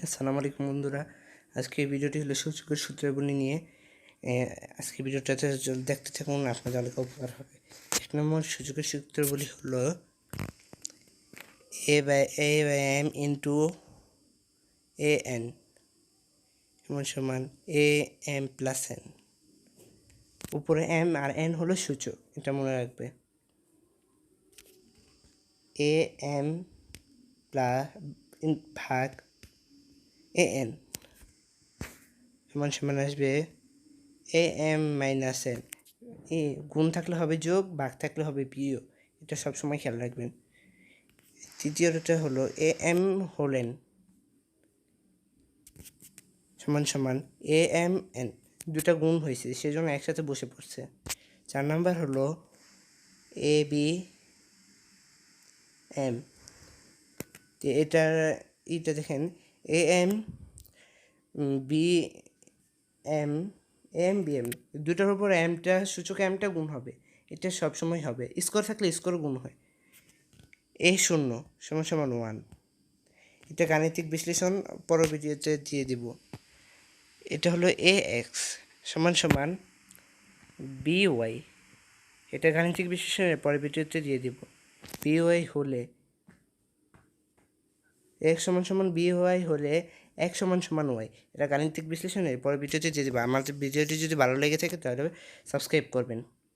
আসসালামু আলাইকুম বন্ধুরা। আজকে এই ভিডিওটি হলো সূচকের সূত্রাবলী নিয়ে। আজকে ভিডিওটাতে দেখতে থাকুন, আপনাদের অনেক উপকার হবে। 1 নম্বর সূচকের সূত্রাবলী হলো a/m ইন্টু an সমান am প্লাস n। উপরে m আর n হলো সূচক, এটা মনে রাখবে। am প্লাস ভাগ an সমান আসবে am মাইনাস n। গুণ থাকলে হবে যোগ, ভাগ থাকলে হবে বিয়োগ, এটা সবসময় খেয়াল রাখবেন। তৃতীয়টা হলো am হোল n সমান am n, দুটা গুণ হয়েছে সেজন্য একসাথে বসে পড়ছে। 4 নাম্বার হলো ab m, এটা দেখেন am bm bm, দুটার উপর এমটা সূচক এমটা গুণ হবে, এটা সবসময় হবে। স্কোয়ার থাকলে স্কোয়ার গুণ হয়। a0 সমান 1, এটা গাণিতিক বিশ্লেষণ পরবর্তীতে দিয়ে দিব। এটা হলো ax সমান by, এটা গাণিতিক বিশ্লেষণের পরবর্তীতে দিয়ে দিব। by হলে x সমান by হলে x সমান y, এটা গাণিতিক বিশ্লেষণের পরবর্তীতে দিয়ে দিব। আমাদের ভিডিওটি যদি ভালো লেগে থাকে তাহলে সাবস্ক্রাইব করবেন।